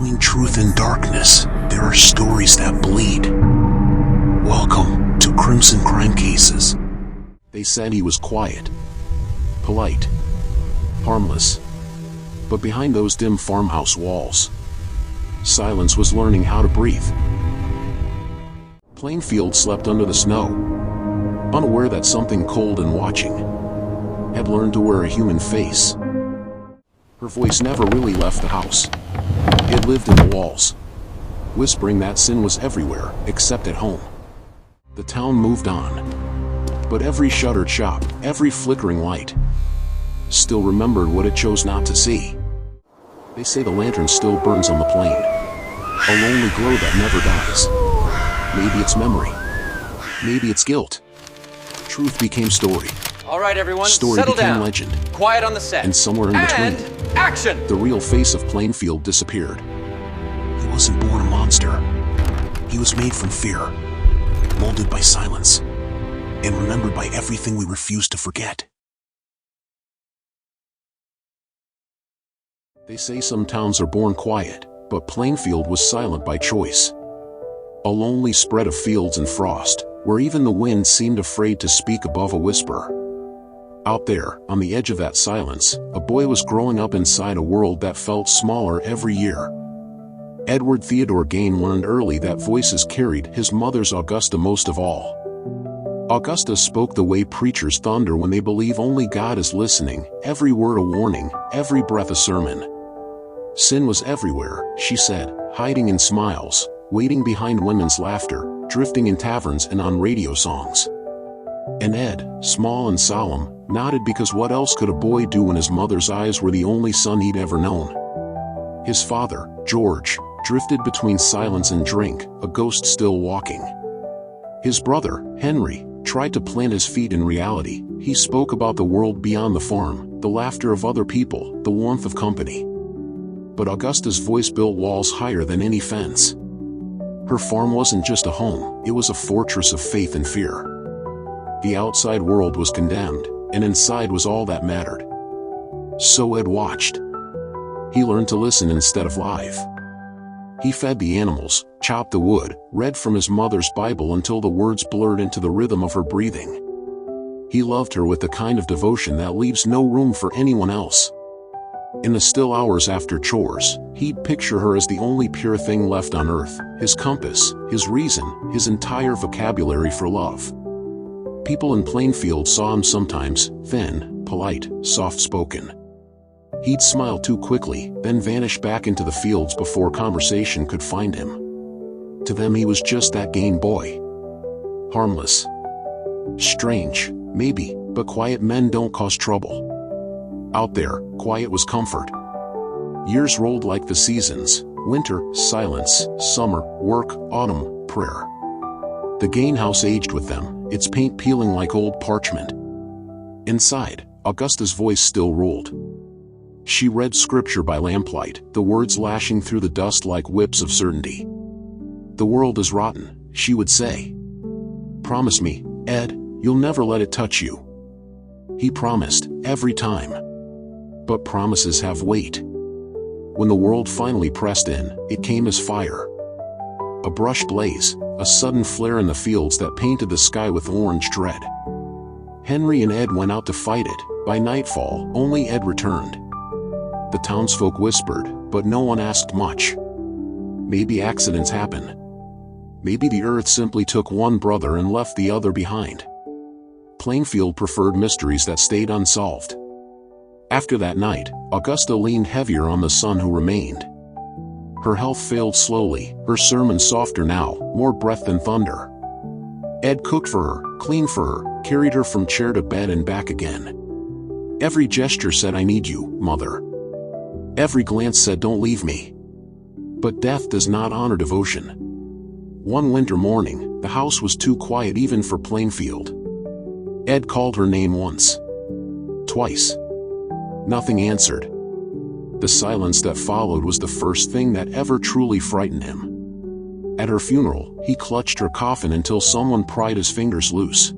Between truth and darkness, there are stories that bleed. Welcome to Crimson Crime Cases. They said he was quiet, polite, harmless. But behind those dim farmhouse walls, silence was learning how to breathe. Plainfield slept under the snow, unaware that something cold and watching had learned to wear a human face. Her voice never really left the house. It lived in the walls, whispering that sin was everywhere except at home. The town moved on, but every shuttered shop, every flickering light, still remembered what it chose not to see. They say the lantern still burns on the plain, a lonely glow that never dies. Maybe it's memory, maybe it's guilt. Truth became story. All right, everyone, story settle became down. Legend. Quiet on the set. And somewhere in between, action! The real face of Plainfield disappeared. He wasn't born a monster. He was made from fear, molded by silence, and remembered by everything we refuse to forget. They say some towns are born quiet, but Plainfield was silent by choice. A lonely spread of fields and frost, where even the wind seemed afraid to speak above a whisper. Out there, on the edge of that silence, a boy was growing up inside a world that felt smaller every year. Edward Theodore Gein learned early that voices carried his mother's Augusta most of all. Augusta spoke the way preachers thunder when they believe only God is listening, every word a warning, every breath a sermon. Sin was everywhere, she said, hiding in smiles, waiting behind women's laughter, drifting in taverns and on radio songs. And Ed, small and solemn, nodded because what else could a boy do when his mother's eyes were the only son he'd ever known? His father, George, drifted between silence and drink, a ghost still walking. His brother, Henry, tried to plant his feet in reality. He spoke about the world beyond the farm, the laughter of other people, the warmth of company. But Augusta's voice built walls higher than any fence. Her farm wasn't just a home, it was a fortress of faith and fear. The outside world was condemned, and inside was all that mattered. So Ed watched. He learned to listen instead of live. He fed the animals, chopped the wood, read from his mother's Bible until the words blurred into the rhythm of her breathing. He loved her with the kind of devotion that leaves no room for anyone else. In the still hours after chores, he'd picture her as the only pure thing left on earth, his compass, his reason, his entire vocabulary for love. People in Plainfield saw him sometimes, thin, polite, soft-spoken. He'd smile too quickly, then vanish back into the fields before conversation could find him. To them he was just that Gein boy. Harmless. Strange, maybe, but quiet men don't cause trouble. Out there, quiet was comfort. Years rolled like the seasons: winter, silence; summer, work; autumn, prayer. The Gein house aged with them, its paint peeling like old parchment. Inside, Augusta's voice still ruled. She read scripture by lamplight, the words lashing through the dust like whips of certainty. "The world is rotten," she would say. "Promise me, Ed, you'll never let it touch you." He promised, every time. But promises have weight. When the world finally pressed in, it came as fire. A brush blaze, a sudden flare in the fields that painted the sky with orange dread. Henry and Ed went out to fight it. By nightfall, only Ed returned. The townsfolk whispered, but no one asked much. Maybe accidents happen. Maybe the earth simply took one brother and left the other behind. Plainfield preferred mysteries that stayed unsolved. After that night, Augusta leaned heavier on the son who remained. Her health failed slowly, her sermon softer now, more breath than thunder. Ed cooked for her, cleaned for her, carried her from chair to bed and back again. Every gesture said, "I need you, Mother." Every glance said, "Don't leave me." But death does not honor devotion. One winter morning, the house was too quiet even for Plainfield. Ed called her name once. Twice. Nothing answered. The silence that followed was the first thing that ever truly frightened him. At her funeral, he clutched her coffin until someone pried his fingers loose.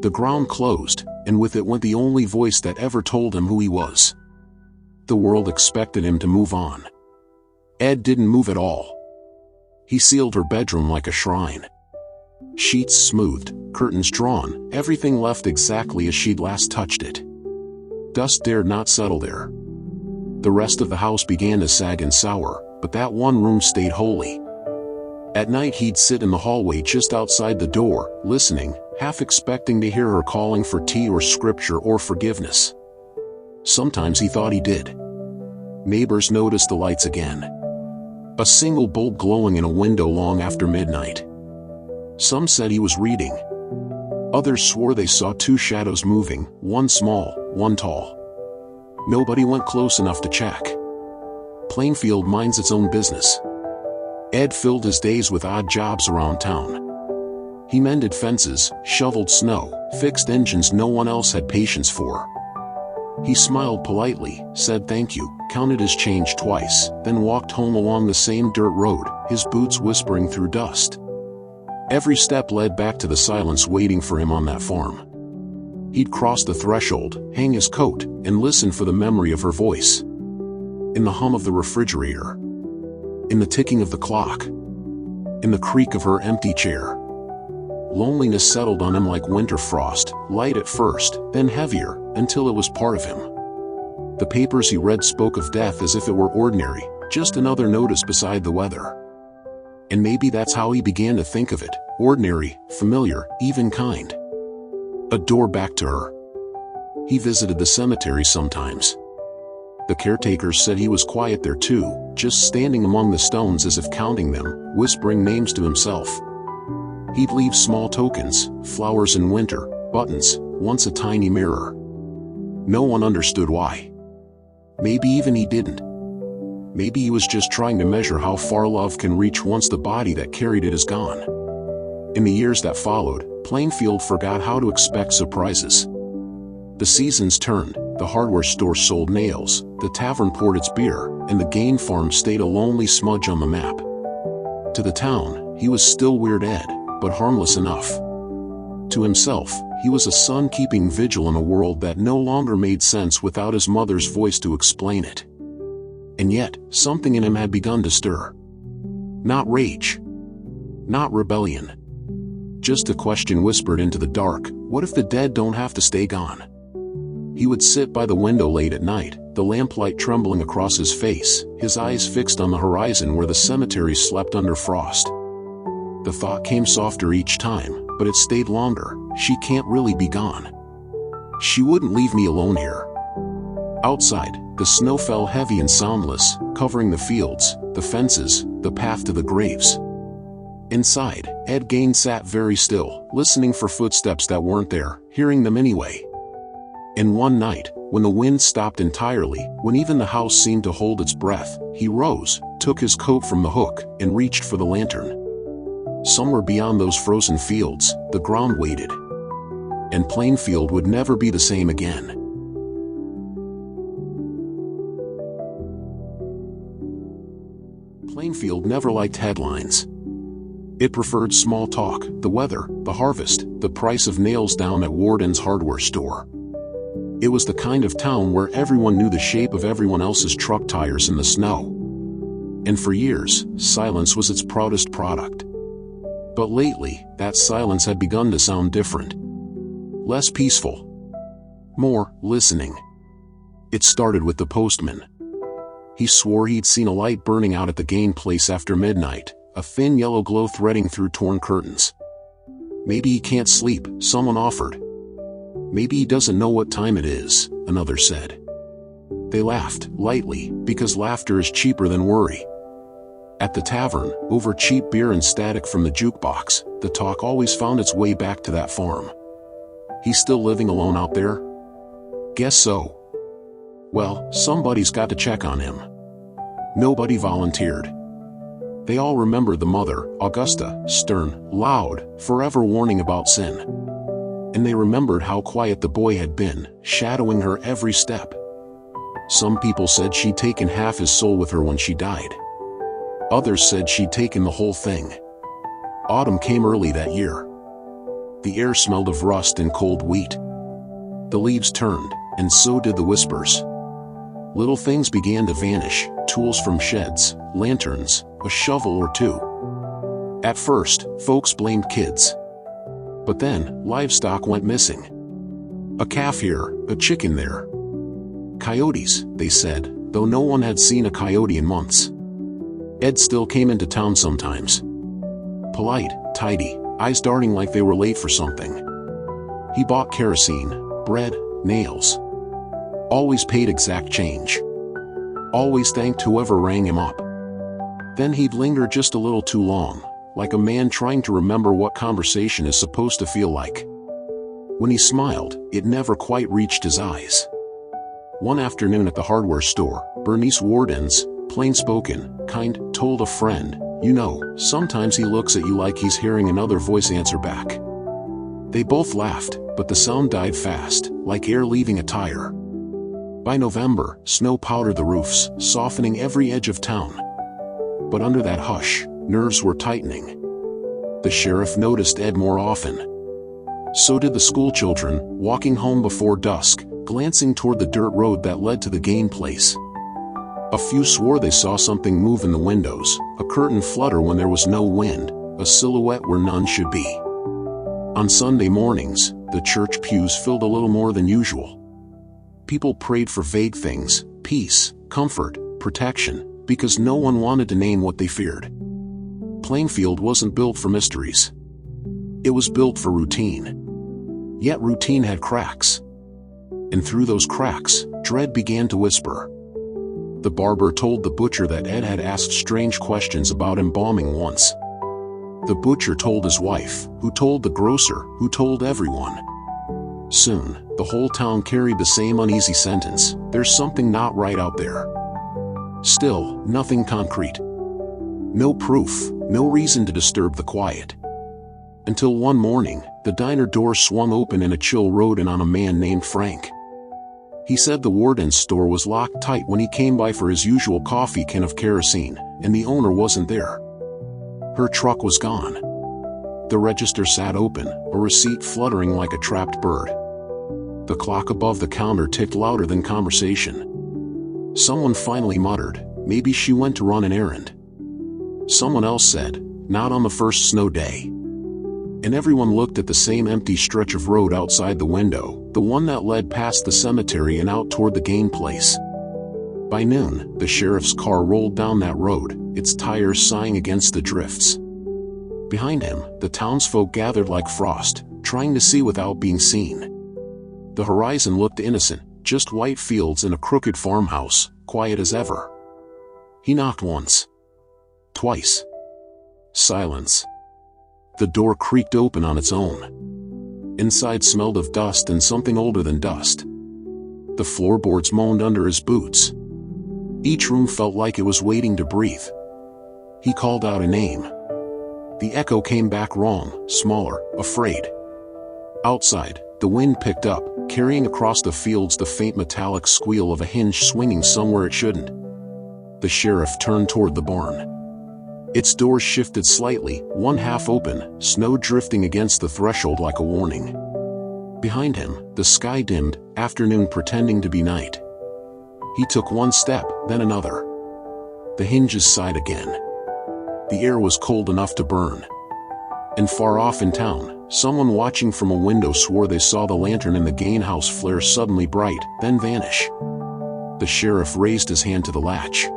The ground closed, and with it went the only voice that ever told him who he was. The world expected him to move on. Ed didn't move at all. He sealed her bedroom like a shrine. Sheets smoothed, curtains drawn, everything left exactly as she'd last touched it. Dust dared not settle there. The rest of the house began to sag and sour, but that one room stayed holy. At night he'd sit in the hallway just outside the door, listening, half expecting to hear her calling for tea or scripture or forgiveness. Sometimes he thought he did. Neighbors noticed the lights again. A single bulb glowing in a window long after midnight. Some said he was reading. Others swore they saw two shadows moving, one small, one tall. Nobody went close enough to check. Plainfield minds its own business. Ed filled his days with odd jobs around town. He mended fences, shoveled snow, fixed engines no one else had patience for. He smiled politely, said thank you, counted his change twice, then walked home along the same dirt road, his boots whispering through dust. Every step led back to the silence waiting for him on that farm. He'd cross the threshold, hang his coat, and listen for the memory of her voice. In the hum of the refrigerator. In the ticking of the clock. In the creak of her empty chair. Loneliness settled on him like winter frost, light at first, then heavier, until it was part of him. The papers he read spoke of death as if it were ordinary, just another notice beside the weather. And maybe that's how he began to think of it, ordinary, familiar, even kind. A door back to her. He visited the cemetery sometimes. The caretakers said he was quiet there too, just standing among the stones as if counting them, whispering names to himself. He'd leave small tokens, flowers in winter, buttons, once a tiny mirror. No one understood why. Maybe even he didn't. Maybe he was just trying to measure how far love can reach once the body that carried it is gone. In the years that followed, Plainfield forgot how to expect surprises. The seasons turned, the hardware store sold nails, the tavern poured its beer, and the Gein farm stayed a lonely smudge on the map. To the town, he was still Weird Ed, but harmless enough. To himself, he was a son keeping vigil in a world that no longer made sense without his mother's voice to explain it. And yet, something in him had begun to stir. Not rage. Not rebellion. Just a question whispered into the dark, what if the dead don't have to stay gone? He would sit by the window late at night, the lamplight trembling across his face, his eyes fixed on the horizon where the cemetery slept under frost. The thought came softer each time, but it stayed longer, she can't really be gone. She wouldn't leave me alone here. Outside, the snow fell heavy and soundless, covering the fields, the fences, the path to the graves. Inside, Ed Gein sat very still, listening for footsteps that weren't there, hearing them anyway. And one night, when the wind stopped entirely, when even the house seemed to hold its breath, he rose, took his coat from the hook, and reached for the lantern. Somewhere beyond those frozen fields, the ground waited. And Plainfield would never be the same again. Plainfield never liked headlines. It preferred small talk, the weather, the harvest, the price of nails down at Warden's hardware store. It was the kind of town where everyone knew the shape of everyone else's truck tires in the snow. And for years, silence was its proudest product. But lately, that silence had begun to sound different. Less peaceful. More listening. It started with the postman. He swore he'd seen a light burning out at the Gein place after midnight, a thin yellow glow threading through torn curtains. Maybe he can't sleep, someone offered. Maybe he doesn't know what time it is, another said. They laughed, lightly, because laughter is cheaper than worry. At the tavern, over cheap beer and static from the jukebox, the talk always found its way back to that farm. He's still living alone out there? Guess so. Well, somebody's got to check on him. Nobody volunteered. They all remembered the mother, Augusta, stern, loud, forever warning about sin. And they remembered how quiet the boy had been, shadowing her every step. Some people said she'd taken half his soul with her when she died. Others said she'd taken the whole thing. Autumn came early that year. The air smelled of rust and cold wheat. The leaves turned, and so did the whispers. Little things began to vanish, tools from sheds, lanterns, a shovel or two. At first, folks blamed kids. But then, livestock went missing. A calf here, a chicken there. Coyotes, they said, though no one had seen a coyote in months. Ed still came into town sometimes. Polite, tidy, eyes darting like they were late for something. He bought kerosene, bread, nails. Always paid exact change. Always thanked whoever rang him up. Then he'd linger just a little too long, like a man trying to remember what conversation is supposed to feel like. When he smiled, it never quite reached his eyes. One afternoon at the hardware store, Bernice Warden's, plain-spoken, kind, told a friend, "You know, sometimes he looks at you like he's hearing another voice answer back." They both laughed, but the sound died fast, like air leaving a tire. By November, snow powdered the roofs, softening every edge of town. But under that hush, nerves were tightening. The sheriff noticed Ed more often. So did the schoolchildren, walking home before dusk, glancing toward the dirt road that led to the Gein place. A few swore they saw something move in the windows, a curtain flutter when there was no wind, a silhouette where none should be. On Sunday mornings, the church pews filled a little more than usual. People prayed for vague things, peace, comfort, protection, because no one wanted to name what they feared. Plainfield wasn't built for mysteries. It was built for routine. Yet routine had cracks. And through those cracks, dread began to whisper. The barber told the butcher that Ed had asked strange questions about embalming once. The butcher told his wife, who told the grocer, who told everyone. Soon, the whole town carried the same uneasy sentence, "There's something not right out there." Still, nothing concrete. No proof, no reason to disturb the quiet. Until one morning, the diner door swung open and a chill rode in on a man named Frank. He said the warden's store was locked tight when he came by for his usual coffee can of kerosene, and the owner wasn't there. Her truck was gone. The register sat open, a receipt fluttering like a trapped bird. The clock above the counter ticked louder than conversation. Someone finally muttered, "Maybe she went to run an errand." Someone else said, "Not on the first snow day." And everyone looked at the same empty stretch of road outside the window, the one that led past the cemetery and out toward the Gein place. By noon, the sheriff's car rolled down that road, its tires sighing against the drifts. Behind him, the townsfolk gathered like frost, trying to see without being seen. The horizon looked innocent, just white fields and a crooked farmhouse, quiet as ever. He knocked once. Twice. Silence. The door creaked open on its own. Inside smelled of dust and something older than dust. The floorboards moaned under his boots. Each room felt like it was waiting to breathe. He called out a name. The echo came back wrong, smaller, afraid. Outside, the wind picked up, carrying across the fields the faint metallic squeal of a hinge swinging somewhere it shouldn't. The sheriff turned toward the barn. Its doors shifted slightly, one half open, snow drifting against the threshold like a warning. Behind him, the sky dimmed, afternoon pretending to be night. He took one step, then another. The hinges sighed again. The air was cold enough to burn. And far off in town, someone watching from a window swore they saw the lantern in the Gein house flare suddenly bright, then vanish. The sheriff raised his hand to the latch.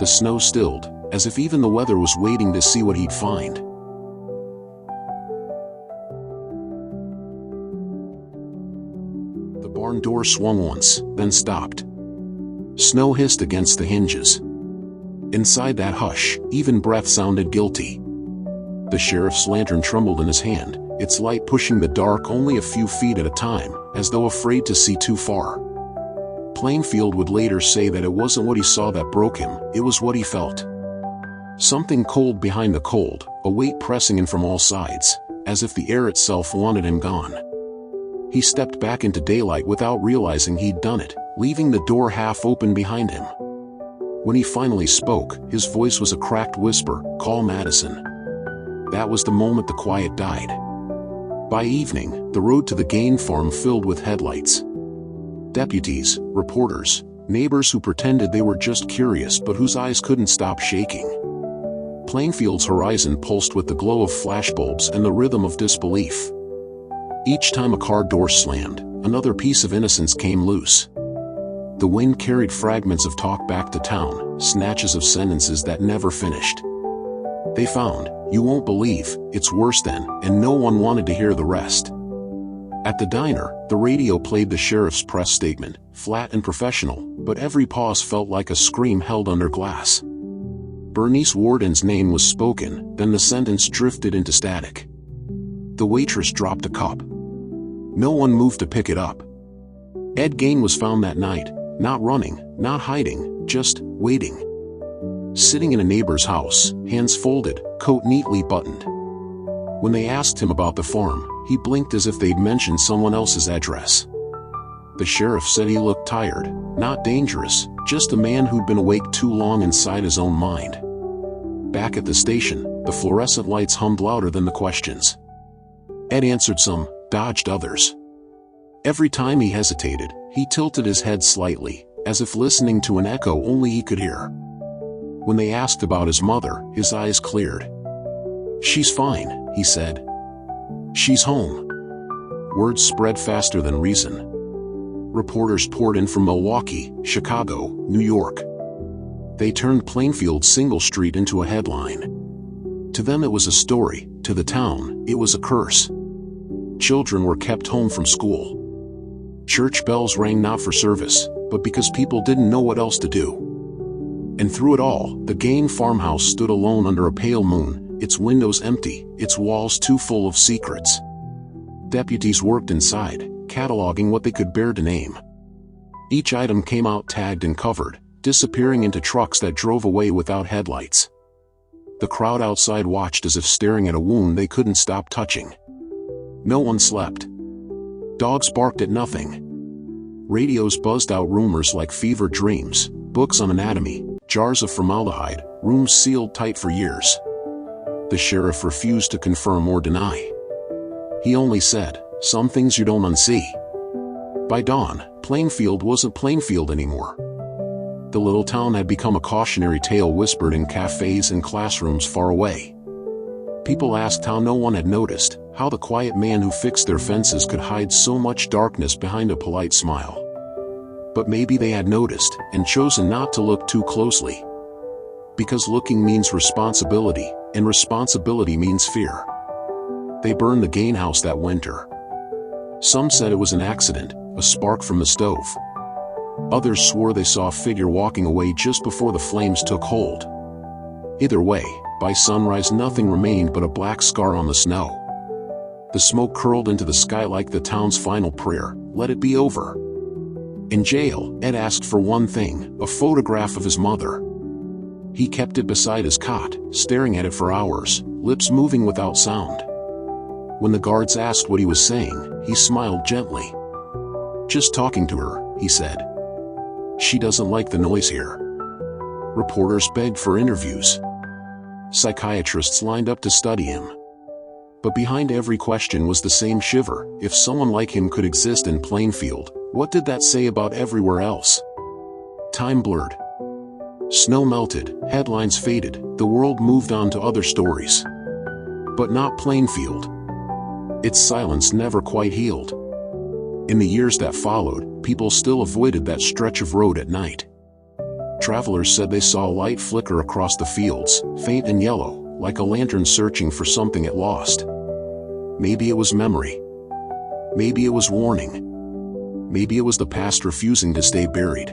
The snow stilled, as if even the weather was waiting to see what he'd find. The barn door swung once, then stopped. Snow hissed against the hinges. Inside that hush, even breath sounded guilty. The sheriff's lantern trembled in his hand, its light pushing the dark only a few feet at a time, as though afraid to see too far. Plainfield would later say that it wasn't what he saw that broke him, it was what he felt. Something cold behind the cold, a weight pressing in from all sides, as if the air itself wanted him gone. He stepped back into daylight without realizing he'd done it, leaving the door half open behind him. When he finally spoke, his voice was a cracked whisper, "Call Madison." That was the moment the quiet died. By evening, the road to the Gein farm filled with headlights. Deputies, reporters, Neighbors who pretended they were just curious but whose eyes couldn't stop shaking. Plainfield's horizon pulsed with the glow of flashbulbs and the rhythm of disbelief. Each time a car door slammed, another piece of innocence came loose. The wind carried fragments of talk back to town, snatches of sentences that never finished. They found, "You won't believe, it's worse than," and no one wanted to hear the rest. At the diner, the radio played the sheriff's press statement, flat and professional, but every pause felt like a scream held under glass. Bernice Warden's name was spoken, then the sentence drifted into static. The waitress dropped a cup. No one moved to pick it up. Ed Gein was found that night, not running, not hiding, just waiting. Sitting in a neighbor's house, hands folded, coat neatly buttoned. When they asked him about the farm, he blinked as if they'd mentioned someone else's address. The sheriff said he looked tired, not dangerous, just a man who'd been awake too long inside his own mind. Back at the station, the fluorescent lights hummed louder than the questions. Ed answered some, dodged others. Every time he hesitated, he tilted his head slightly, as if listening to an echo only he could hear. When they asked about his mother, his eyes cleared. "She's fine," he said. "She's home." Words spread faster than reason. Reporters poured in from Milwaukee, Chicago, New York. They turned Plainfield's single street into a headline. To them it was a story, to the town, it was a curse. Children were kept home from school. Church bells rang not for service, but because people didn't know what else to do. And through it all, the Gein farmhouse stood alone under a pale moon, its windows empty, its walls too full of secrets. Deputies worked inside, cataloging what they could bear to name. Each item came out tagged and covered, disappearing into trucks that drove away without headlights. The crowd outside watched as if staring at a wound they couldn't stop touching. No one slept. Dogs barked at nothing. Radios buzzed out rumors like fever dreams, books on anatomy, jars of formaldehyde, rooms sealed tight for years. The sheriff refused to confirm or deny. He only said, "Some things you don't unsee." By dawn, Plainfield wasn't Plainfield anymore. The little town had become a cautionary tale whispered in cafes and classrooms far away. People asked how no one had noticed, how the quiet man who fixed their fences could hide so much darkness behind a polite smile. But maybe they had noticed, and chosen not to look too closely. Because looking means responsibility, and responsibility means fear. They burned the Gein house that winter. Some said it was an accident, a spark from the stove. Others swore they saw a figure walking away just before the flames took hold. Either way, by sunrise nothing remained but a black scar on the snow. The smoke curled into the sky like the town's final prayer, let it be over. In jail, Ed asked for one thing, a photograph of his mother. He kept it beside his cot, staring at it for hours, lips moving without sound. When the guards asked what he was saying, he smiled gently. "Just talking to her," he said. "She doesn't like the noise here." Reporters begged for interviews. Psychiatrists lined up to study him. But behind every question was the same shiver. If someone like him could exist in Plainfield, what did that say about everywhere else? Time blurred. Snow melted, headlines faded, the world moved on to other stories. But not Plainfield. Its silence never quite healed. In the years that followed, people still avoided that stretch of road at night. Travelers said they saw a light flicker across the fields, faint and yellow, like a lantern searching for something it lost. Maybe it was memory. Maybe it was warning. Maybe it was the past refusing to stay buried.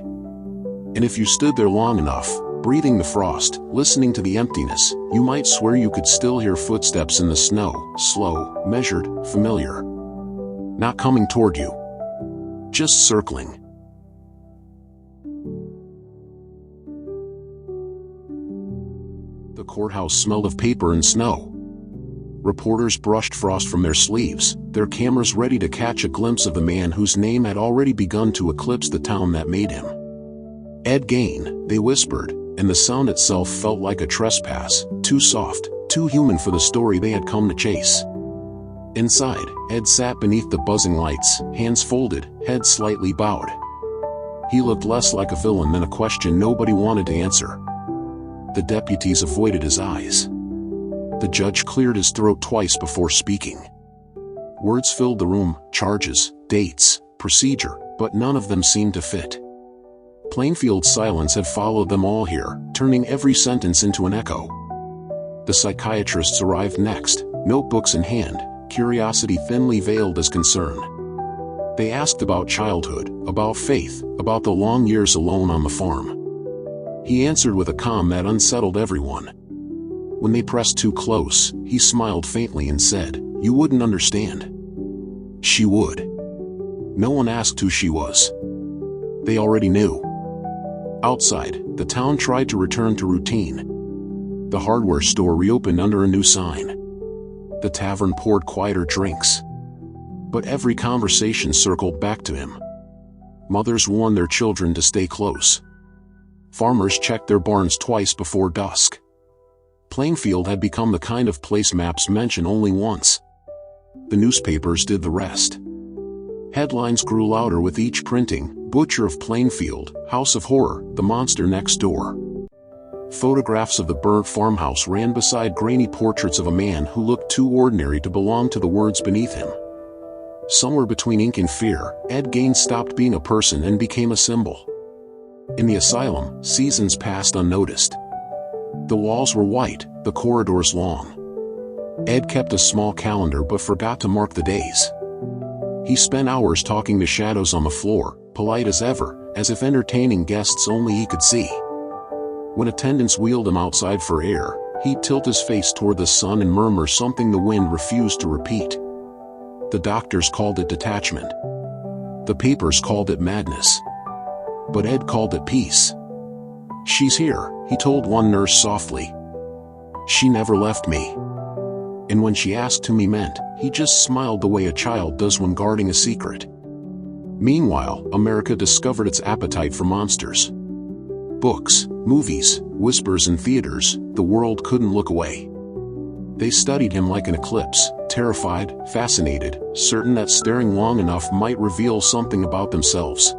And if you stood there long enough, breathing the frost, listening to the emptiness, you might swear you could still hear footsteps in the snow, slow, measured, familiar. Not coming toward you. Just circling. The courthouse smelled of paper and snow. Reporters brushed frost from their sleeves, their cameras ready to catch a glimpse of the man whose name had already begun to eclipse the town that made him. Ed Gein, they whispered, and the sound itself felt like a trespass, too soft, too human for the story they had come to chase. Inside, Ed sat beneath the buzzing lights, hands folded, head slightly bowed. He looked less like a villain than a question nobody wanted to answer. The deputies avoided his eyes. The judge cleared his throat twice before speaking. Words filled the room: charges, dates, procedure, but none of them seemed to fit. Plainfield's silence had followed them all here, turning every sentence into an echo. The psychiatrists arrived next, notebooks in hand, curiosity thinly veiled as concern. They asked about childhood, about faith, about the long years alone on the farm. He answered with a calm that unsettled everyone. When they pressed too close, he smiled faintly and said, "You wouldn't understand." She would. No one asked who she was. They already knew. Outside, the town tried to return to routine. The hardware store reopened under a new sign. The tavern poured quieter drinks. But every conversation circled back to him. Mothers warned their children to stay close. Farmers checked their barns twice before dusk. Plainfield had become the kind of place maps mention only once. The newspapers did the rest. Headlines grew louder with each printing: Butcher of Plainfield, House of Horror, the monster next door. Photographs of the burnt farmhouse ran beside grainy portraits of a man who looked too ordinary to belong to the words beneath him. Somewhere between ink and fear, Ed Gein stopped being a person and became a symbol. In the asylum, seasons passed unnoticed. The walls were white, the corridors long. Ed kept a small calendar but forgot to mark the days. He spent hours talking to shadows on the floor, polite as ever, as if entertaining guests only he could see. When attendants wheeled him outside for air, he'd tilt his face toward the sun and murmur something the wind refused to repeat. The doctors called it detachment. The papers called it madness. But Ed called it peace. "She's here," he told one nurse softly. "She never left me." And when she asked whom he meant, he just smiled the way a child does when guarding a secret. Meanwhile, America discovered its appetite for monsters. Books, movies, whispers in theaters, the world couldn't look away. They studied him like an eclipse, terrified, fascinated, certain that staring long enough might reveal something about themselves.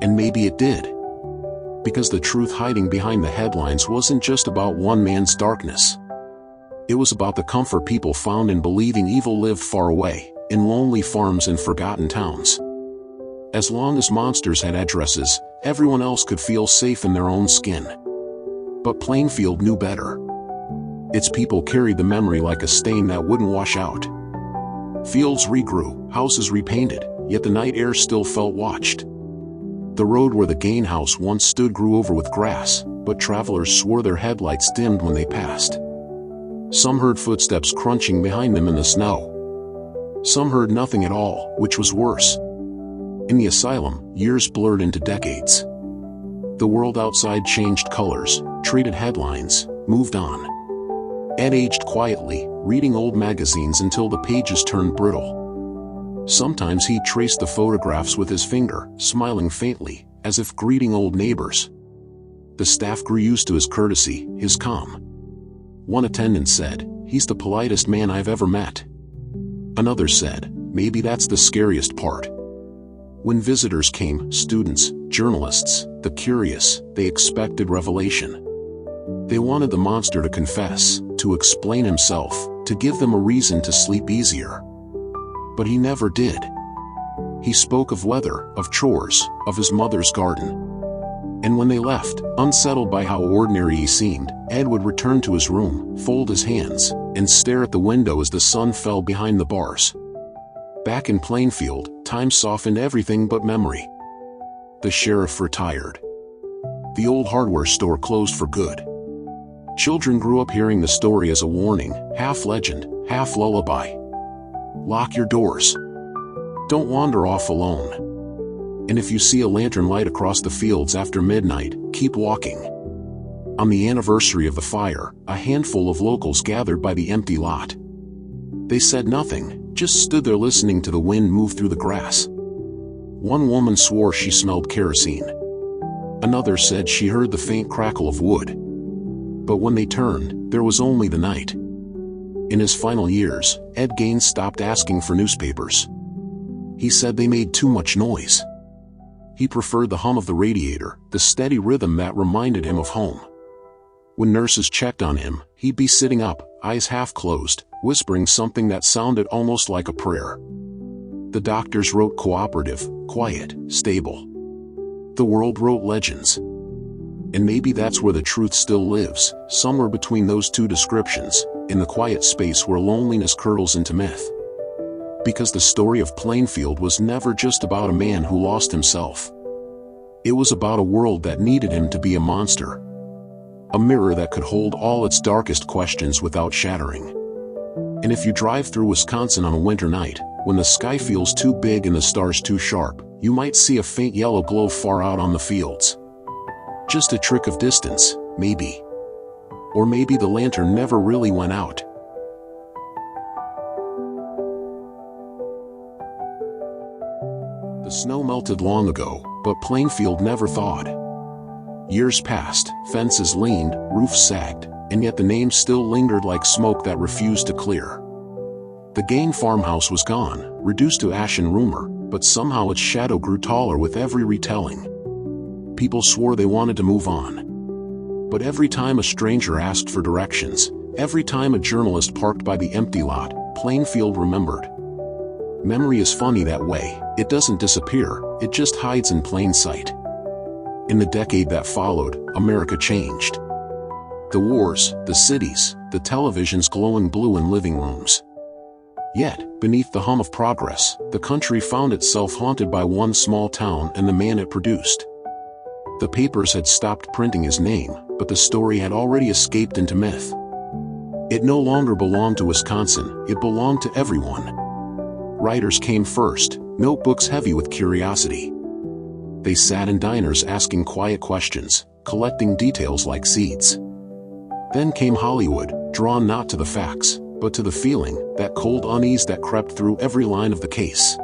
And maybe it did. Because the truth hiding behind the headlines wasn't just about one man's darkness. It was about the comfort people found in believing evil lived far away, in lonely farms and forgotten towns. As long as monsters had addresses, everyone else could feel safe in their own skin. But Plainfield knew better. Its people carried the memory like a stain that wouldn't wash out. Fields regrew, houses repainted, yet the night air still felt watched. The road where the Gein house once stood grew over with grass, but travelers swore their headlights dimmed when they passed. Some heard footsteps crunching behind them in the snow. Some heard nothing at all, which was worse. In the asylum, years blurred into decades. The world outside changed colors, traded headlines, moved on. Ed aged quietly, reading old magazines until the pages turned brittle. Sometimes he traced the photographs with his finger, smiling faintly, as if greeting old neighbors. The staff grew used to his courtesy, his calm. One attendant said, "He's the politest man I've ever met." Another said, "Maybe that's the scariest part." When visitors came, students, journalists, the curious, they expected revelation. They wanted the monster to confess, to explain himself, to give them a reason to sleep easier. But he never did. He spoke of weather, of chores, of his mother's garden. And when they left, unsettled by how ordinary he seemed, Ed would return to his room, fold his hands, and stare at the window as the sun fell behind the bars. Back in Plainfield, time softened everything but memory. The sheriff retired. The old hardware store closed for good. Children grew up hearing the story as a warning, half legend, half lullaby. Lock your doors. Don't wander off alone. And if you see a lantern light across the fields after midnight, keep walking. On the anniversary of the fire, a handful of locals gathered by the empty lot. They said nothing, just stood there listening to the wind move through the grass. One woman swore she smelled kerosene. Another said she heard the faint crackle of wood. But when they turned, there was only the night. In his final years, Ed Gein stopped asking for newspapers. He said they made too much noise. He preferred the hum of the radiator, the steady rhythm that reminded him of home. When nurses checked on him, he'd be sitting up, eyes half closed, whispering something that sounded almost like a prayer. The doctors wrote cooperative, quiet, stable. The world wrote legends. And maybe that's where the truth still lives, somewhere between those two descriptions, in the quiet space where loneliness curdles into myth. Because the story of Plainfield was never just about a man who lost himself. It was about a world that needed him to be a monster. A mirror that could hold all its darkest questions without shattering. And if you drive through Wisconsin on a winter night, when the sky feels too big and the stars too sharp, you might see a faint yellow glow far out on the fields. Just a trick of distance, maybe. Or maybe the lantern never really went out. The snow melted long ago, but Plainfield never thawed. Years passed, fences leaned, roofs sagged, and yet the name still lingered like smoke that refused to clear. The Gein farmhouse was gone, reduced to ash and rumor, but somehow its shadow grew taller with every retelling. People swore they wanted to move on. But every time a stranger asked for directions, every time a journalist parked by the empty lot, Plainfield remembered. Memory is funny that way. It doesn't disappear, it just hides in plain sight. In the decade that followed, America changed. The wars, the cities, the televisions glowing blue in living rooms. Yet, beneath the hum of progress, the country found itself haunted by one small town and the man it produced. The papers had stopped printing his name, but the story had already escaped into myth. It no longer belonged to Wisconsin, it belonged to everyone. Writers came first, notebooks heavy with curiosity. They sat in diners asking quiet questions, collecting details like seeds. Then came Hollywood, drawn not to the facts, but to the feeling, that cold unease that crept through every line of the case.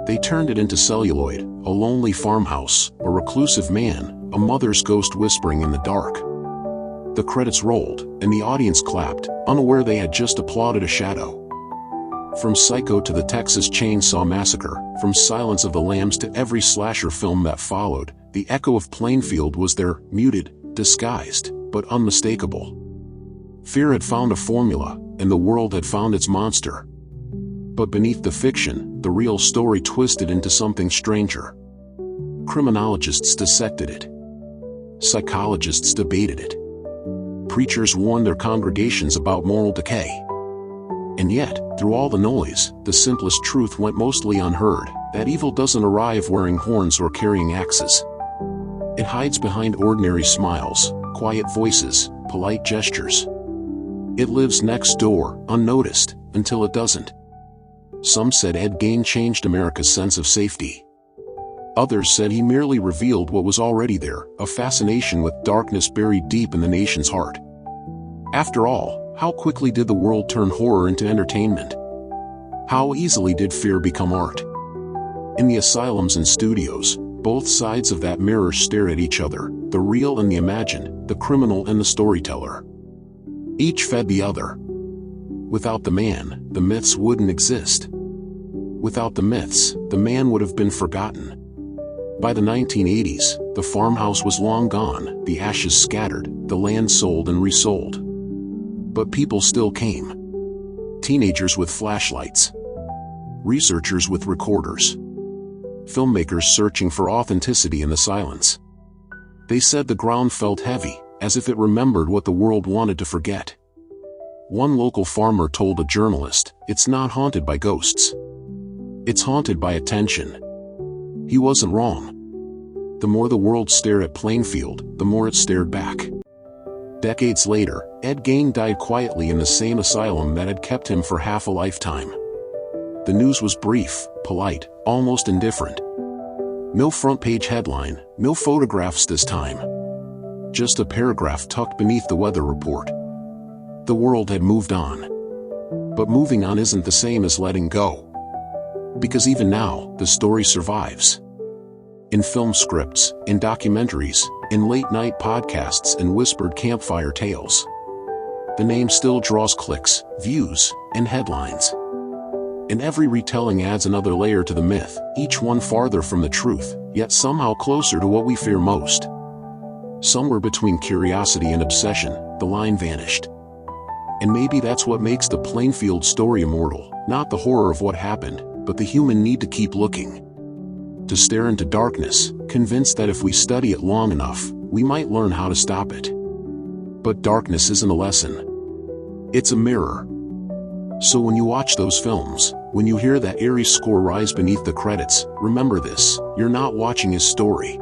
They turned it into celluloid, a lonely farmhouse, a reclusive man, a mother's ghost whispering in the dark. The credits rolled, and the audience clapped, unaware they had just applauded a shadow. From Psycho to the Texas Chainsaw Massacre, from Silence of the Lambs to every slasher film that followed, the echo of Plainfield was there, muted, disguised, but unmistakable. Fear had found a formula, and the world had found its monster. But beneath the fiction, the real story twisted into something stranger. Criminologists dissected it. Psychologists debated it. Preachers warned their congregations about moral decay. And yet, through all the noise, the simplest truth went mostly unheard, that evil doesn't arrive wearing horns or carrying axes. It hides behind ordinary smiles, quiet voices, polite gestures. It lives next door, unnoticed, until it doesn't. Some said Ed Gein changed America's sense of safety. Others said he merely revealed what was already there, a fascination with darkness buried deep in the nation's heart. After all, how quickly did the world turn horror into entertainment? How easily did fear become art? In the asylums and studios, both sides of that mirror stared at each other, the real and the imagined, the criminal and the storyteller. Each fed the other. Without the man, the myths wouldn't exist. Without the myths, the man would have been forgotten. By the 1980s, the farmhouse was long gone, the ashes scattered, the land sold and resold. But people still came. Teenagers with flashlights. Researchers with recorders. Filmmakers searching for authenticity in the silence. They said the ground felt heavy, as if it remembered what the world wanted to forget. One local farmer told a journalist, "It's not haunted by ghosts. It's haunted by attention." He wasn't wrong. The more the world stared at Plainfield, the more it stared back. Decades later, Ed Gein died quietly in the same asylum that had kept him for half a lifetime. The news was brief, polite, almost indifferent. No front-page headline, no photographs this time. Just a paragraph tucked beneath the weather report. The world had moved on. But moving on isn't the same as letting go. Because even now, the story survives. In film scripts, in documentaries, in late-night podcasts and whispered campfire tales. The name still draws clicks, views, and headlines. And every retelling adds another layer to the myth, each one farther from the truth, yet somehow closer to what we fear most. Somewhere between curiosity and obsession, the line vanished. And maybe that's what makes the Plainfield story immortal, not the horror of what happened, but the human need to keep looking. To stare into darkness, convinced that if we study it long enough, we might learn how to stop it. But darkness isn't a lesson. It's a mirror. So when you watch those films, when you hear that eerie score rise beneath the credits, remember this: you're not watching his story.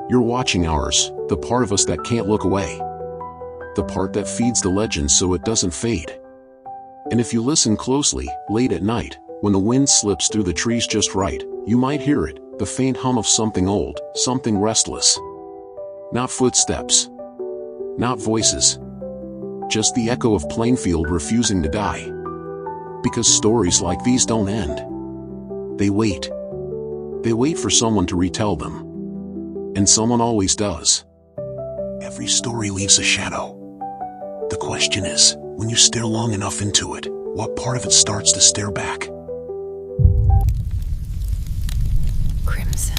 You're watching ours, the part of us that can't look away. The part that feeds the legend so it doesn't fade. And if you listen closely, late at night, when the wind slips through the trees just right, you might hear it, the faint hum of something old, something restless. Not footsteps. Not voices. Just the echo of Plainfield refusing to die. Because stories like these don't end. They wait. They wait for someone to retell them. And someone always does. Every story leaves a shadow. The question is, when you stare long enough into it, what part of it starts to stare back? Crimson.